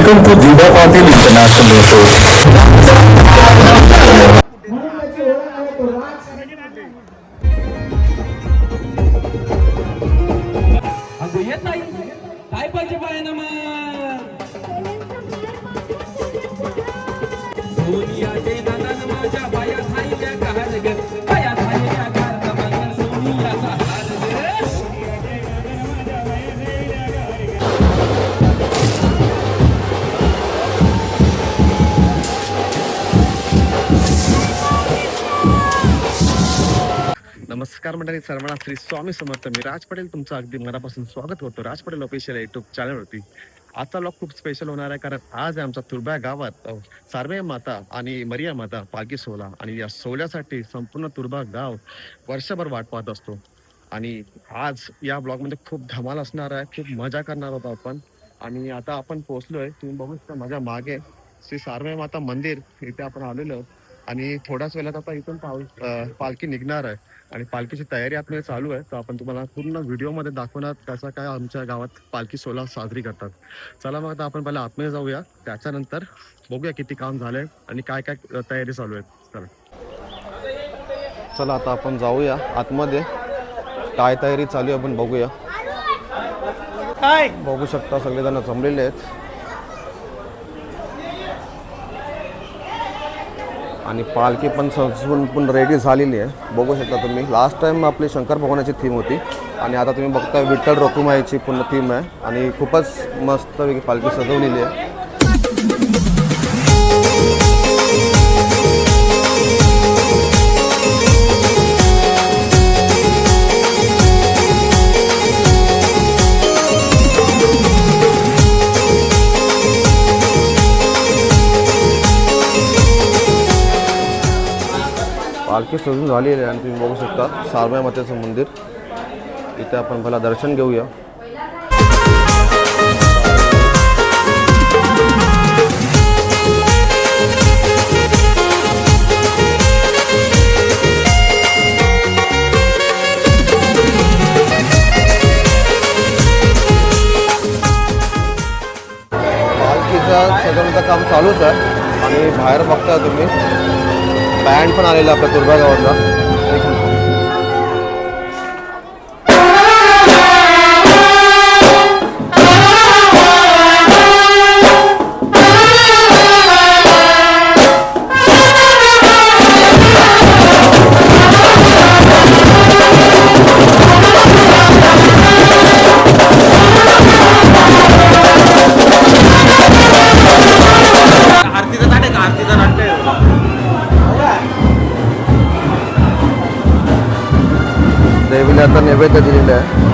Welcome to दिवा Patil international अगं येत नाही काय पाहिजे बायना मग सोनिया ते नंदन माझ्या बाया थाईल्या घाल ग बाया थाईल्या घाल मग सोनियाचा हार ग नमस्कार मंडळी, सर्वांना श्री स्वामी समर्थ. मी राज पटेल तुमचं अगदी मनापासून स्वागत करतो राज पटेल ऑफिशियल युट्यूब चॅनलवरती. आजचा व्लॉग खूप स्पेशल होणार आहे, कारण आज आहे आमच्या तुर्भा गावात सार्वय माता आणि मरिया माता पालखी सोहळा. आणि या सोहळ्यासाठी संपूर्ण तुर्भा गाव वर्षभर वाट पाहत असतो. आणि आज या ब्लॉगमध्ये खूप धमाल असणार आहे, खूप मजा करणार होतो आपण. आणि आता आपण पोहोचलोय, तुम्ही बघू शकता माझ्या मागे श्री सार्वय माता मंदिर, इथे आपण आलेलो आहोत. आणि थोड्याच वेळात आता इथून पालखी निघणार आहे आणि पालखीची तयारी आपल्याला चालू आहे. तर आपण तुम्हाला पूर्ण व्हिडिओमध्ये दाखवणार कसं काय आमच्या गावात पालखी सोहळा साजरी करतात. चला मग आता आपण पहिला आतमध्ये जाऊया, त्याच्यानंतर बघूया किती काम झालंय आणि काय काय तयारी चालू आहे. चला आता आपण जाऊया आतमध्ये, काय तयारी चालू आहे आपण बघूया. बघू शकता सगळेजण जमलेले आहेत आणि पालखी पण सजवून पण रेडी झालेली आहे. बघू शकता तुम्ही, लास्ट टाइम आपली शंकर भगवानाची थीम होती आणि आता तुम्ही बघताय विठ्ठल रखुमाईची पूर्ण थीम आहे. आणि खूपच मस्तपैकी पालखी सजवलेली आहे. पालखी सजून झालेली आहे आणि तुम्ही बघू शकता सार्वय मातेचं मंदिर. इथे आपण पहिला दर्शन घेऊया. पालखीचं सजवण्याचं काम चालूच आहे आणि बाहेर बघता तुम्ही बँड पण आलेला आपल्या तुर्भा गावातला. देवीला आता नैवेद्य दिलेलं आहे.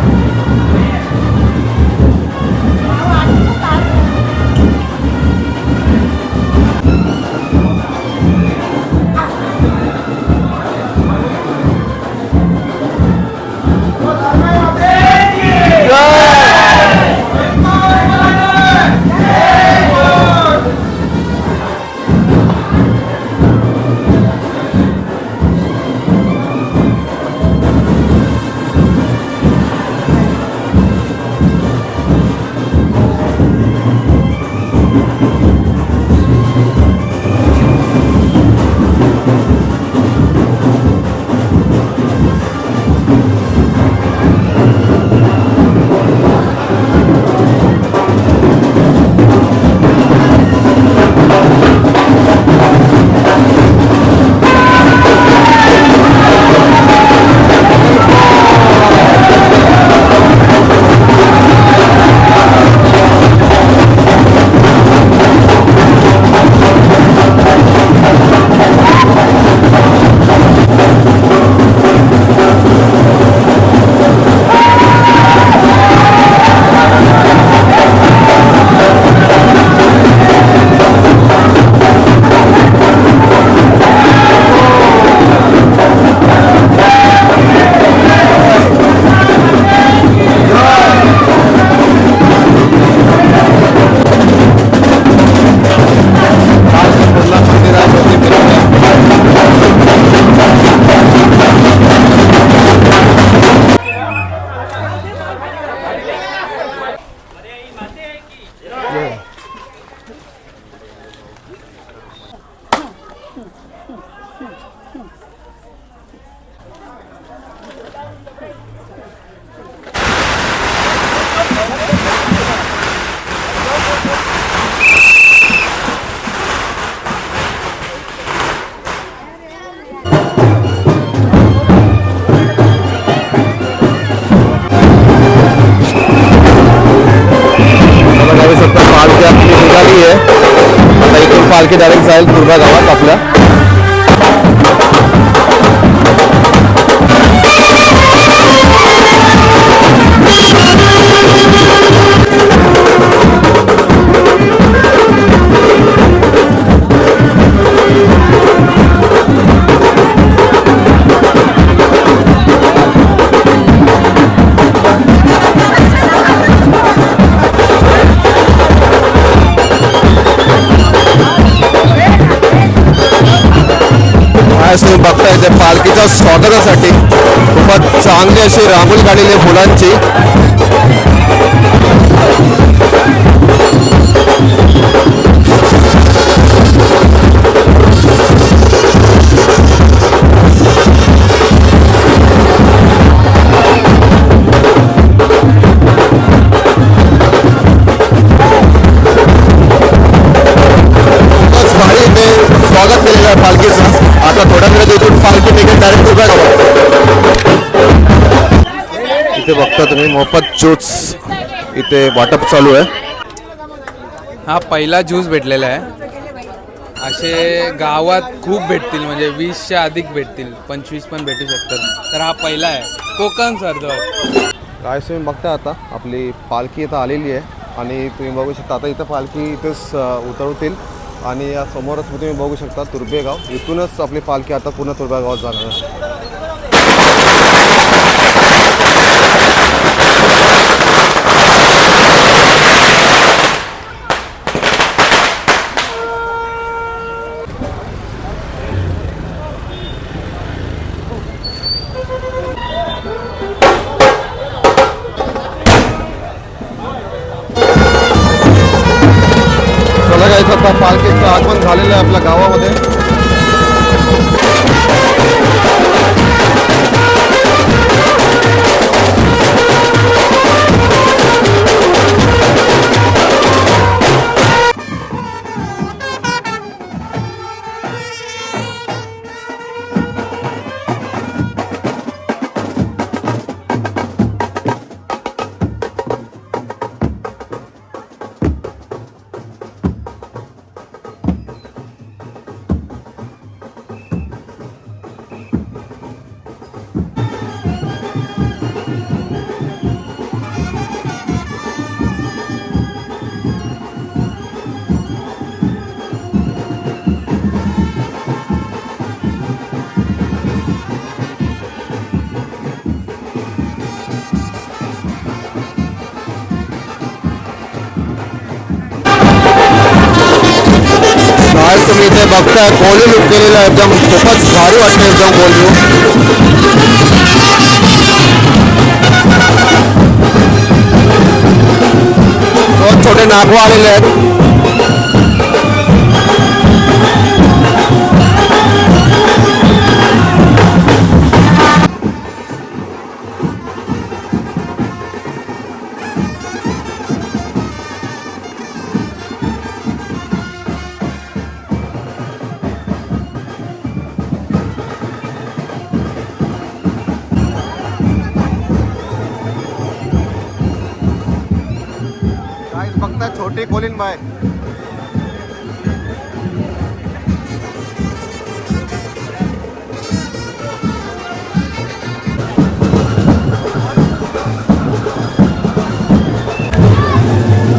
पालखी डायरेक्ट जाईल दुर्गा गावात आपल्या. तुम्ही बघताय ते पालखीच्या स्वागतासाठी खूपच चांगली अशी रांगोळी काढलेली आहे फुलांची. भारी ते स्वागत केलेलं आहे पालखीचं. आता थोड्या वेळात इथून पालखी निघेल डायरेक्ट दुर्गा गावात. इथे बघता तुम्ही मोफत ज्यूस इथे वाटप चालू आहे. हा पहिला ज्यूस भेटलेला आहे. असे गावात खूप भेटतील, म्हणजे 20च्या अधिक भेटतील, 25 पण भेटू शकतात. तर हा पहिला आहे कोकण सरदार. काय तुम्ही बघता आता आपली पालखी इथं आलेली आहे आणि तुम्ही बघू शकता आता इथं पालखी इथंच उतरवतील आणि या समोरच तुम्ही बघू शकता तुर्भेगाव. इथूनच आपली पालखी आता पूर्ण तुर्भेगावात जाणार आहे. आता पालखीचं आगमन झालेलं आहे आपल्या गावामध्ये. तुम्ही इथे बघताय कोली लुक केलेला आहे. एकदम खूपच भारी वाटतं एकदम कोली. बहुत छोटे नागवा आलेले आहेत. बघताय छोटी कोलीन बाय.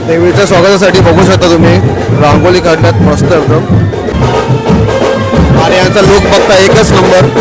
देवीच्या स्वागतासाठी बघू शकता तुम्ही रांगोळी काढल्यात मस्त एकदम. आणि यांचा लुक बघता एकच नंबर.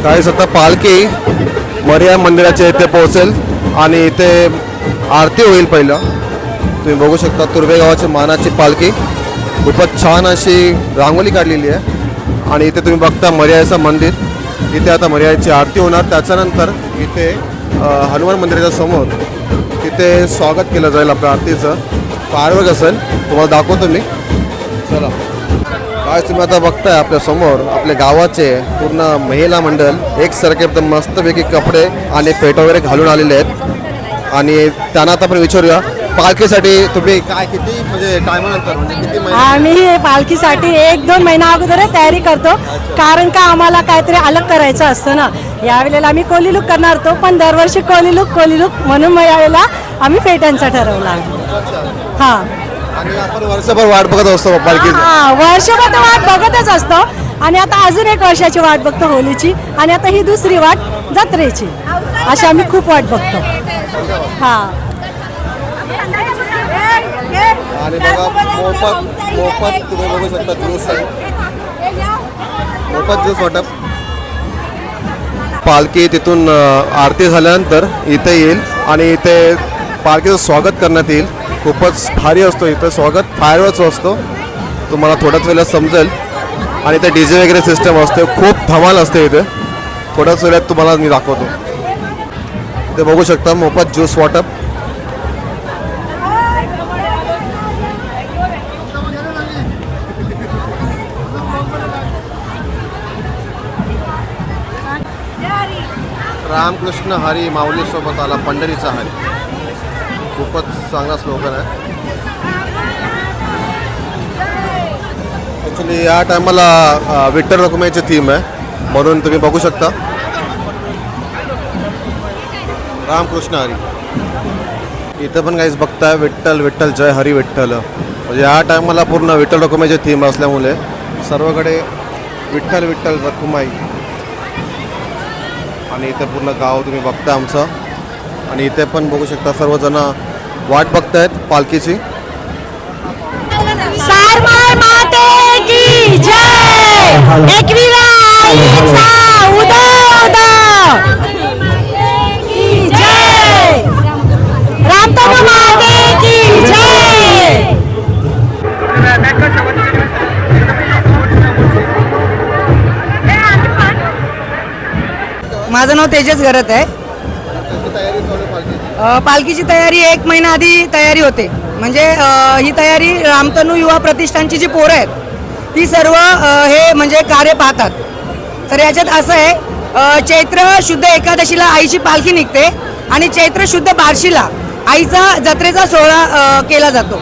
काही आता पालखी मरिया मंदिराच्या इथे पोहोचेल आणि इथे आरती होईल पहिलं. तुम्ही बघू शकता तुर्भे गावाची मानाची पालखी खूपच छान अशी रांगोळी काढलेली आहे आणि इथे तुम्ही बघता मरियाचं मंदिर. इथे आता मरियाची आरती होणार. त्याच्यानंतर इथे हनुमान मंदिराच्या समोर तिथे स्वागत केलं जाईल आपल्या आरतीचं. फायरवर्क असेल, तुम्हाला दाखवतो मी. चला काय तुम्ही आता बघताय आपल्या समोर आपल्या गावाचे पूर्ण महिला मंडळ एकसारखे एकदम मस्तपैकी कपडे आणि फेट वगैरे घालून आलेले आहेत आणि त्यांना आता आपण विचारूया पालखीसाठी तुम्ही काय किती म्हणजे टायमानंतर म्हणजे किती महिने आम्ही पालखीसाठी 1-2 महिना अगोदर तयारी करतो, कारण का आम्हाला काहीतरी अलग करायचं असतं ना. यावेळेला आम्ही कोली लुक करणार होतो, पण दरवर्षी कोली लुक म्हणून मग यावेळेला आम्ही फेट्यांचा ठरवला. हां आणि आपण वर्षभर वाट बघत असतो पालखीची. हां, वर्षभर तर वाट बघतच असतो आणि आता अजून 1 वर्षाची वाट बघतो होलीची आणि आता ही दुसरी वाट जत्रेची. अशी आम्ही खूप वाट बघतो. हां आणि बघा मोफत तुम्ही बघू शकता ज्यूस आहे, मोफत ज्यूस वाटप. पालखी तिथून आरती झाल्यानंतर इथे येईल आणि इथे पालखीचं स्वागत करण्यात येईल. खूपच भारी असतो इथं स्वागत, फायरवर्क्स असतो, तुम्हाला थोड्याच वेळेला समजेल. आणि इथे DJ वगैरे सिस्टम असते, खूप धमाल असते इथे. थोड्याच वेळात तुम्हाला मी दाखवतो. इथे बघू शकता मोफत ज्यूस वाटप. रामकृष्ण हरी माऊली सोबत आला पंढरीचा हरी. खूपच चांगला स्लोगन आहे. ॲक्च्युली या टायमाला विठ्ठल रखुमाईची थीम आहे म्हणून तुम्ही बघू शकता रामकृष्ण हरी. इथं पण काहीच बघताय विठ्ठल विठ्ठल जय हरी विठ्ठल. म्हणजे या टायमाला पूर्ण विठ्ठल रखुमाईची थीम असल्यामुळे सर्वकडे विठ्ठल विठ्ठल रखुमाई. आणि इथे पूर्ण गाव तुम्ही बघता आमचं. आणि इथे पण बघू शकता सर्वजण वाट बघतायत पालखीची. सारमाय माते की जय, एकविरा आईचा उदो की जय, रामतनु माते की जय. माझं नाव तेजस गरत आहे. पालखीची तयारी 1 महिना आधी तयारी होते. म्हणजे ही तयारी रामतनू युवा प्रतिष्ठानची जी पोरं आहेत ती सर्व हे म्हणजे कार्य पाहतात. तर याच्यात असं आहे, चैत्र शुद्ध एकादशीला आईची पालखी निघते आणि चैत्र शुद्ध बार्शीला आईचा जत्रेचा सोहळा केला जातो.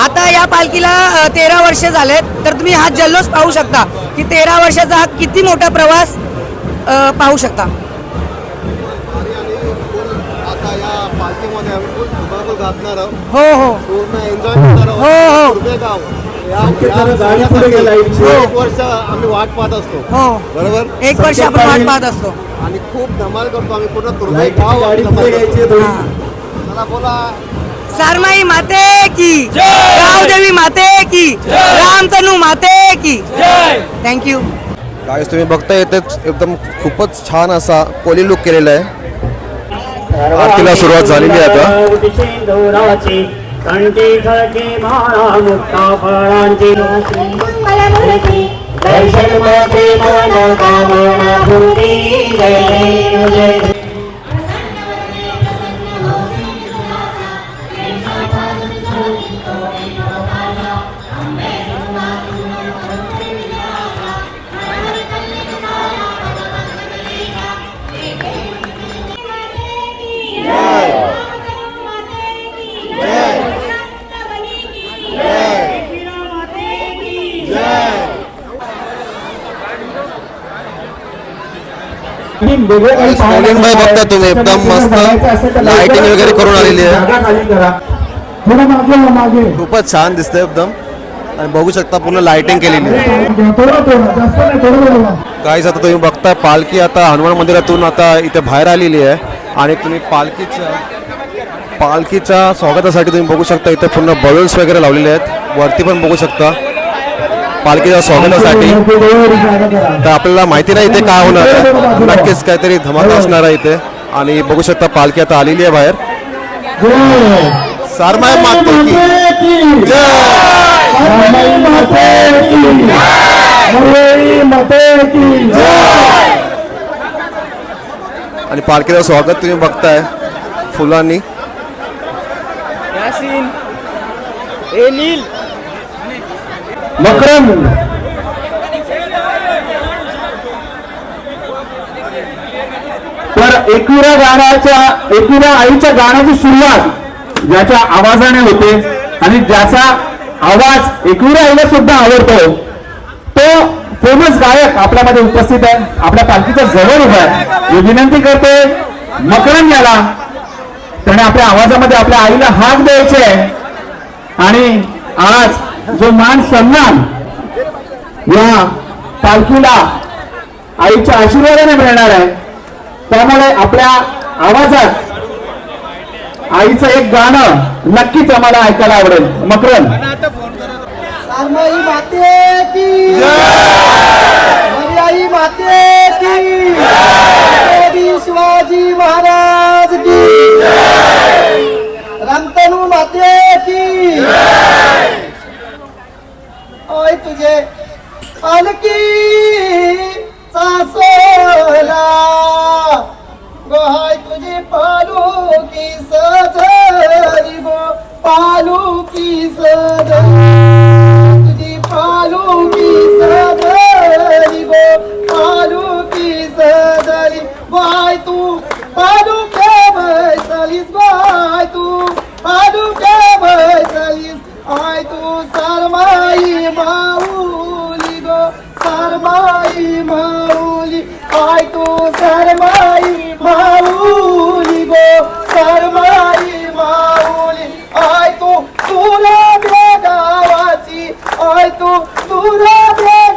आता या पालखीला 13 वर्ष झालेत. तर तुम्ही हा जल्लोष पाहू शकता की 13 वर्षाचा हा किती मोठा प्रवास पाहू शकता. आता या पालखीमध्ये हो हो पूर्ण एन्जॉय करणार हो. तुर्भे गाव. एक वर्ष आम्ही वाट पाहत असतो. हो बरोबर, 1 वर्ष आपण वाट पाहत असतो आणि खूप धमाल करतो आम्ही पूर्ण तुर्भे गाव. मला बोला सारमाई माते की गावदेवी माते की रामतनू माते की थँक्यू. काय तुम्ही बघताय इथे एकदम खूपच छान असा कोली लुक केलेला आहे. आरतीला सुरुवात झालेली आहे आता. स्टॅलिन बाई बघता तुम्ही एकदम मस्त लाइटिंग वगैरे करून आलेली आहे. खूपच छान दिसतंय एकदम. आणि बघू शकता पूर्ण लाइटिंग केलेली आहे. काहीच आता तुम्ही बघता पालखी आता हनुमान मंदिरातून आता इथे बाहेर आलेली आहे आणि तुम्ही पालखीच्या स्वागतासाठी तुम्ही बघू शकता इथे पूर्ण बलून्स वगैरे लावलेले आहेत. वरती पण बघू शकता पालखीच्या स्वागतासाठी. तर आपल्याला माहिती नाही इथे काय होणार आहे. नक्कीच काहीतरी धमाका असणार आहे इथे. आणि बघू शकता पालखी आता आलेली आहे बाहेर. सारमाई माते की जय. आणि पालखीचं स्वागत तुम्ही बघताय फुलांनी. मकरम तर एकविरा आईच्या गाण्याची सुरुवात ज्याच्या आवाजाने होते आणि ज्याचा आवाज एकविरा आईला सुद्धा आवडतो तो फेमस गायक आपल्यामध्ये उपस्थित आहे, आपल्या पालखीच्या जवळ उभा आहे. मी विनंती करते मकरम याला, त्याने आपल्या आवाजामध्ये आपल्या आईला हाक द्यायचे आहे. आणि आज जो मान सन्मान या पालखीला आईच्या आशीर्वादाने मिळणार आहे, त्यामुळे आपल्या आवाजात आईचं एक गाणं नक्कीच आम्हाला ऐकायला आवडेल. मकरन. सरमाई माते की आई माते की छत्रपती शिवाजी महाराज की रामतनू माते की. ओय तुझे पालकी सासोला गोहाय तुझी पालुकी सजली गो पालुकी सजली तुझी पालुकी सजली गो पालुकी सजली. बाय तू पालुके बैसलीस बाय तू पालुके बैसलीस आय तू सरमाई माऊली गो सरमाई माऊली आय तू सरमाई माऊली गो सरमाई माऊली आय तू तुला गावाची आय तू तुला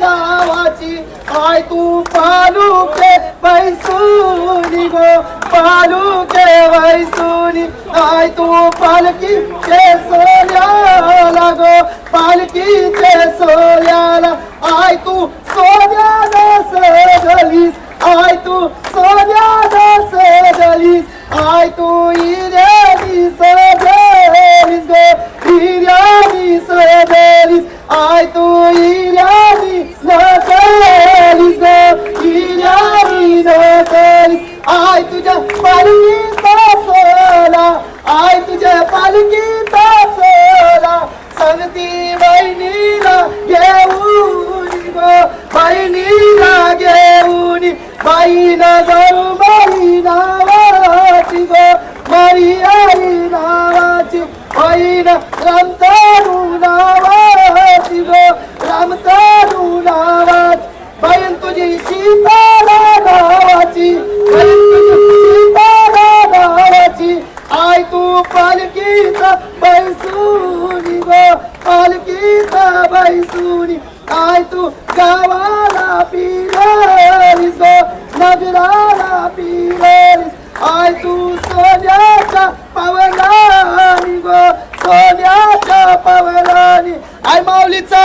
गावाची आय तू पालुके बैसुनी गो पालुके बैसुनी आय तू पालखीचे सोन्याला गो पालखीचे सोन्याला आय तू सोन्याला सजलीस आय तू सोन्याला सजलीस आय तू हिऱ्यानी सजलीस गो हिऱ्यानी सजलीस आय तू हिऱ्यानी सजलीस गो हिऱ्यानी सजलीस आय तुझ्या पालखीचा सोला आय तुझ्या पालखीचा सोला सांगती बहिणीला घेऊन गो बहिणीला घेऊन बाईना जाऊ बाई नावाची गो मारी आई नावाची बाईना रामतारू नावाची गो रामतारू नावाची बहीण तुझी सीतारा नावाची बहीण तुझी सीतारा नावाची आय तू पालखीचा बैसुनी गो पालखीचा बैसुनी आय तू गावाला पिरालीस गो नगराला पिरालीस आय तू सोन्याच्या पवनानी गो सोन्याच्या पवनानी आय माऊलीचा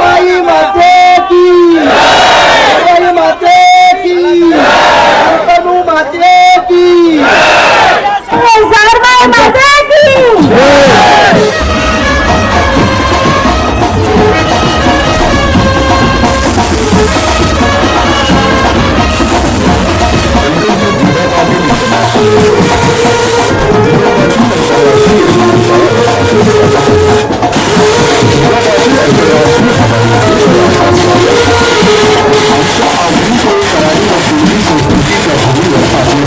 आई माते की आई माते की तनू माते की सरमाई माते की. संस्कृती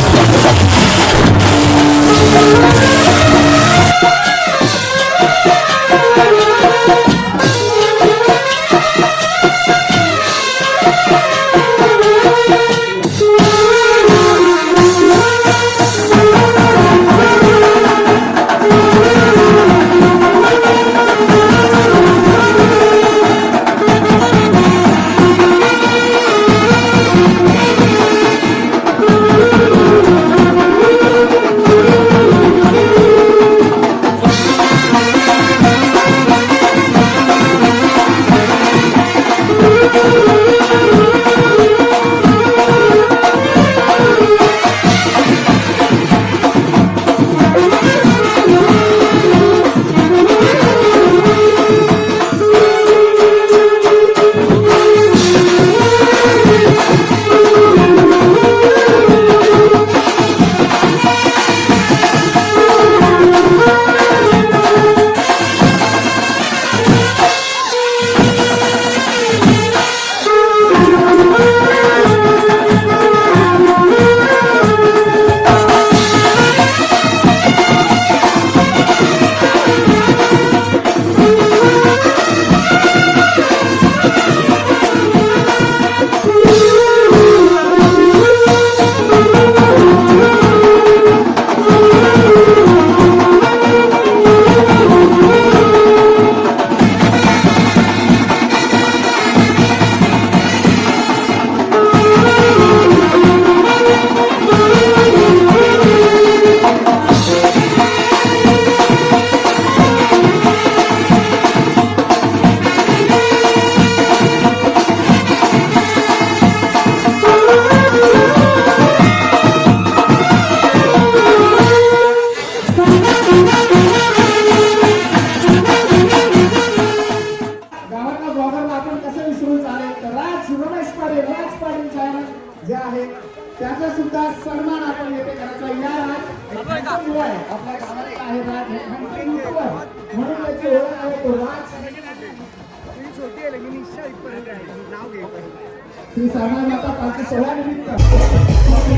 श्री सामान्य माता पालखी सोहळ्यानिमित्त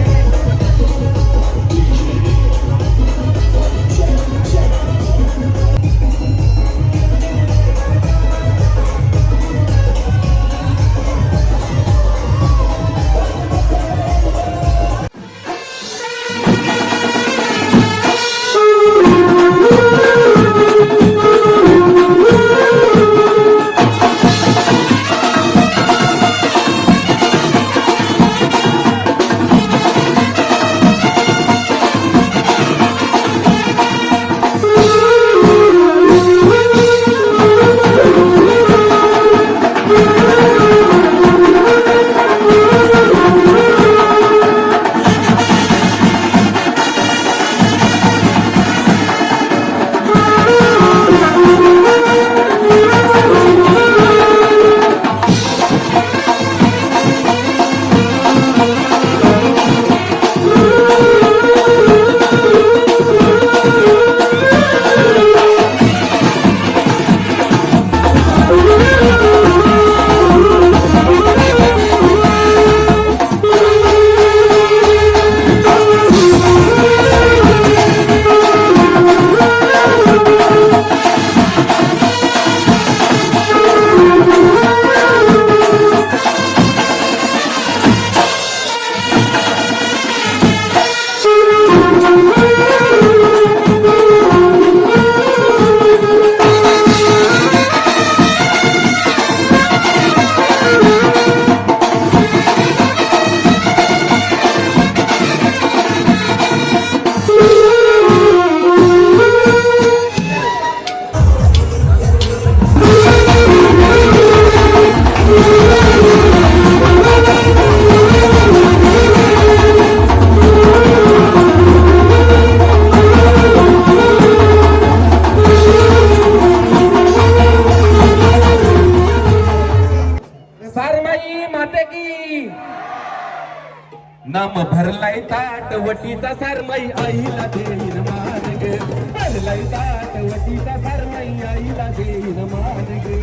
नाम भरलाय ताट वटीचा सरमाई आईला देईन मान ग भरलाय ताट वटीचा सरमाई आईला देईन मान ग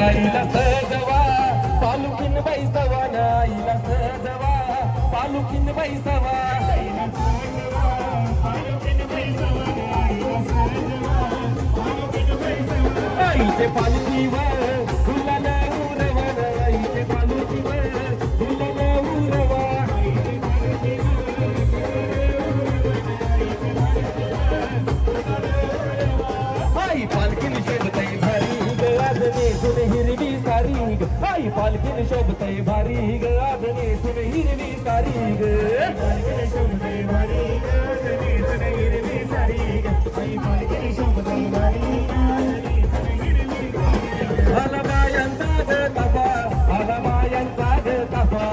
आईला सजवा पालुकीन बैसवा ना आईला सजवा पालुकीन बैसवा आईचे पालखीवर फुलाला उरवा आईचे पालखीवर फुलाला उरवा आई पालखीन शोभतय भारी ग आज नेसून हिरवी सारी ग आई पालखीन शोभतय भारी ग आज नेसून हिरवी सारी ग पालखीन शोभतय भारी ग आज नेसून हिरवी सारी ग आई पालखीन शोभतय भारी आला बायांचा ग ताफा आला बायांचा ग ताफा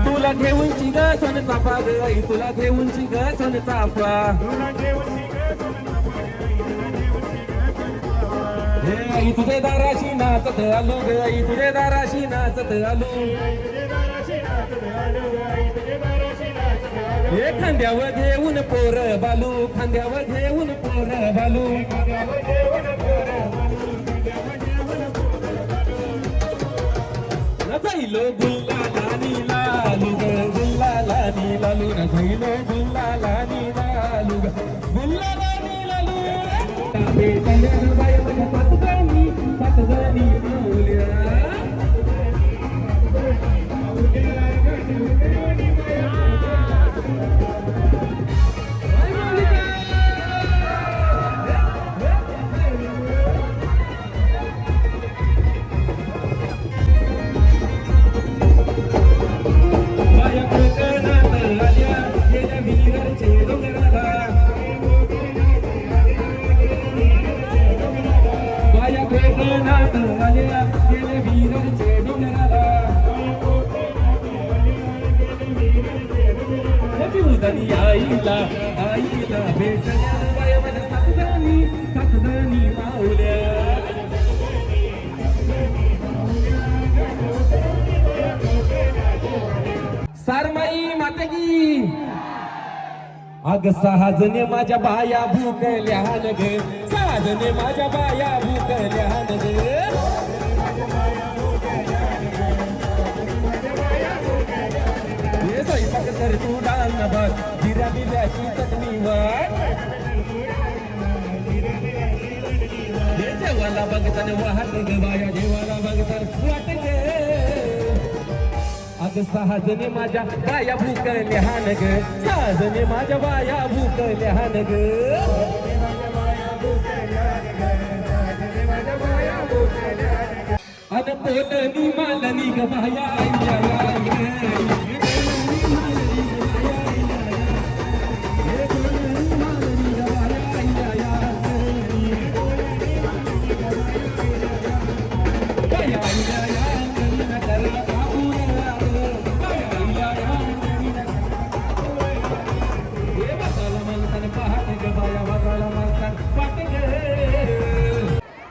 तुला घेऊनची ग सोन चाफा ग आई तुला घेऊनची ग सोन चाफा हे आई तुझे दाराशी नाचत आलो ग आई तुझे दाराशी नाचत आलो हे खांद्यावर घेऊन पोर बालू खांद्यावर घेऊन पोर बालू नजाईलो गुल्लाला नीलालू ग गुल्लाला नीलालू नजाईलो गुल्लाला नीलालू ग गुल्लाला नीलालू ताबे तल्यान बाय माझ्या सातजणी माऊल्या आईला आईला भेटण्या बाया माझ्या सातजणी अग सहाजने माझ्या बाया भूकल्या न ग सहाजने माझ्या बाया भूकल्या न ग हे स्वयंपाक कर तू डाल न बघ जिऱ्या बिऱ्याची चटणी वाट हे जेवायला बघताना वाहत ग बाया जेवायला बघताना वाट ग अग सहाजने माझ्या बाया भूकल्या न ग सहाजने माझ्या बाया भूकल्या न ग अन पोटनी मालनी ग बाया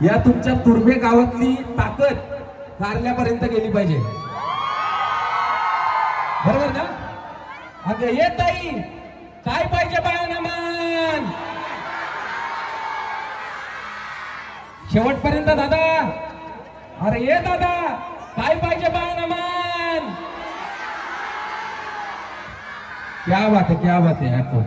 या तुमच्या तुर्भे गावातली ताकद कारल्यापर्यंत गेली पाहिजे बरोबर ना अगं ये ताई काय पाहिजे बाळांना मान शेवटपर्यंत दादा अरे ये दादा काय पाहिजे बाळांना मान क्या बात है आपको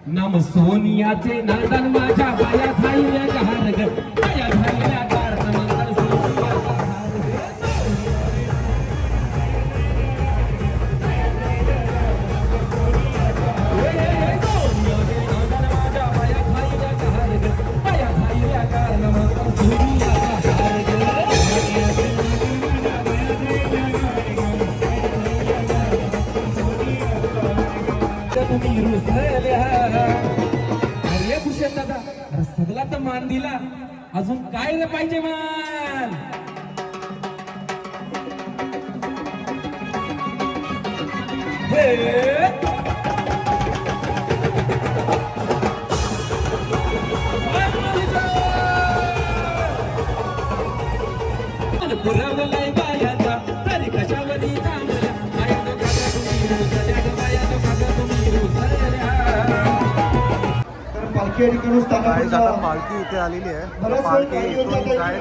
नम सोनियाचे नादान माझ्या बाया झाल्या गहार ग बाया झाल्या गार नमंतर अरे भूषण दादा अरे सगळा तर मान दिला अजून काय रे पाहिजे मान पुरवलाय बायाचा तरी कशावरी थांबल्या बाया तो काका तुम्ही रुसल्या ग बाया तो काका तुम्ही रुसल्या तर पालखी ठिकाणी गाईज आता पालखी इथे आलेली आहे तर पालखी इथून काय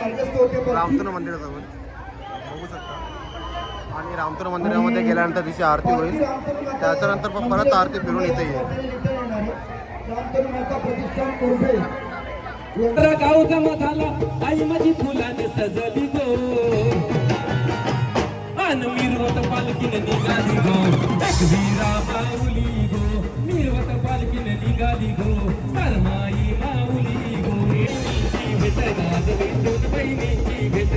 रामतन मंदिराजवळ बघू शकता आणि रामतन मंदिरामध्ये गेल्यानंतर तिची आरती होईल त्याच्यानंतर परत आरती फिरून इथे येईल गाव जमा झाला आई माझी फुलाने सजली गो अन मिरवत पालखीने निघाली गो एक वीरा माऊली गो मिरवत पालखीने निघाली गो सरमाई माऊली गो भेट गाज दोन बहिणीची भेट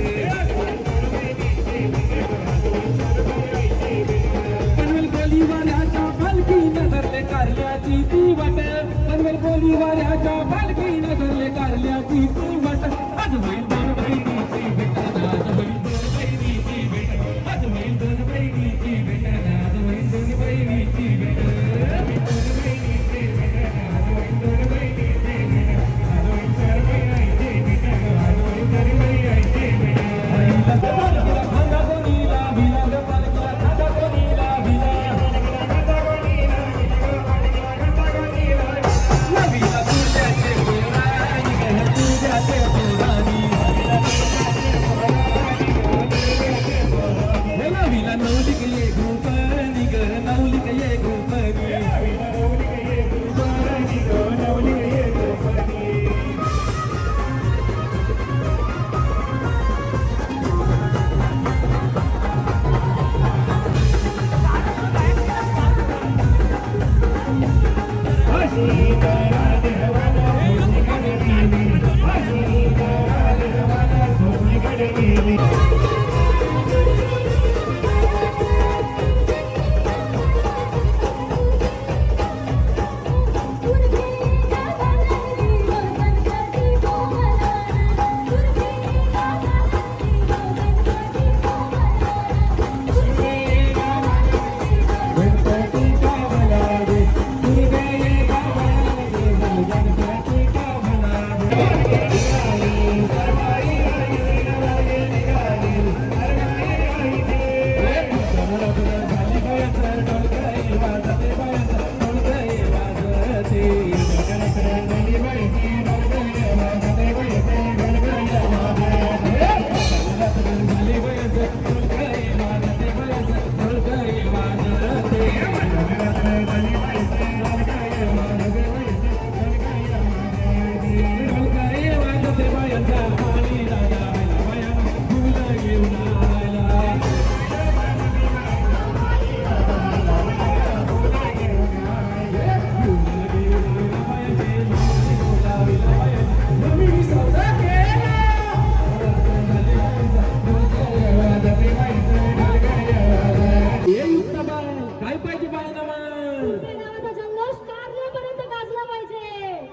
पनवेल गोलीवाऱ्याच्या पालखीने धरले कारल्याची ती वाट पनवेल गोलीवाऱ्याच्या पालखीने धरले कारल्याची ती वाट आज होईल दोन बहिणीची भेट आज होईल दोन बहिणीची भेट आज होईल दोन बहिणीची भेट आज होईल दोन बहिणीची भेट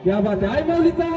क्या बात आहे, आई माऊलीचा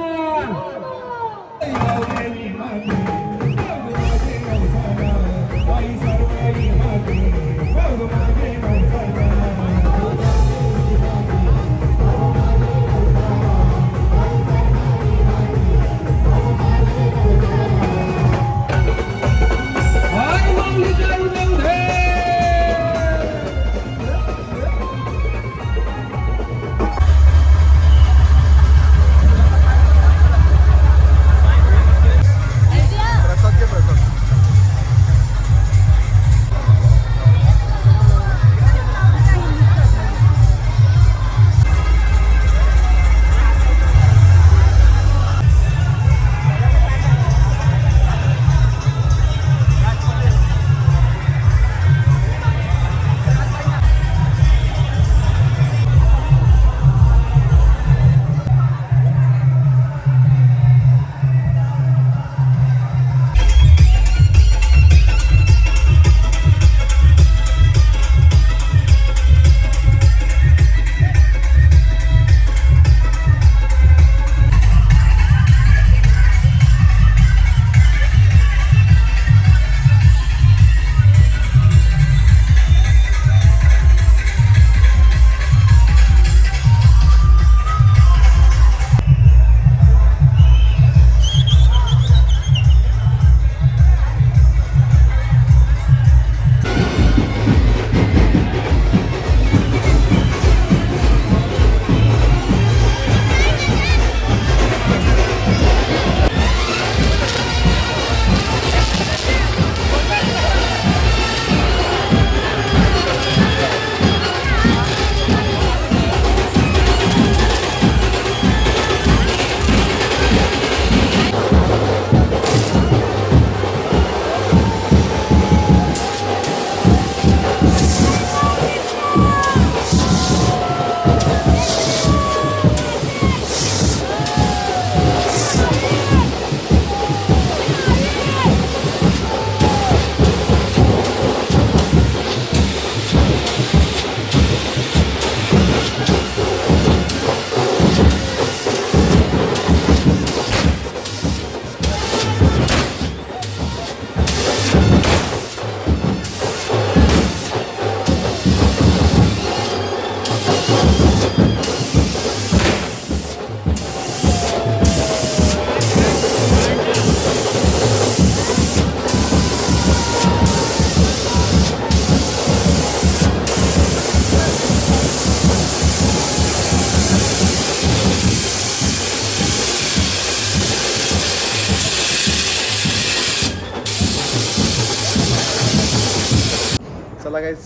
चला गाईज,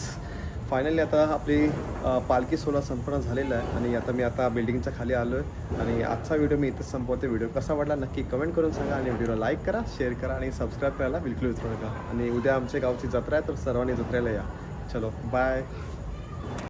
फायनली आता आपली पालखी सोहळा संपन्न झालेला आहे आणि आता मी बिल्डिंगच्या खाली आलो आहे आणि आजचा व्हिडिओ मी इथंच संपवते. व्हिडिओ कसा वाटला नक्की कमेंट करून सांगा आणि व्हिडिओला लाईक करा, शेअर करा आणि सबस्क्राईब करायला बिलकुल विसरू नका. आणि उद्या आमच्या गावची जत्रा आहे, तर सर्वांनी जत्रेला या. चलो बाय.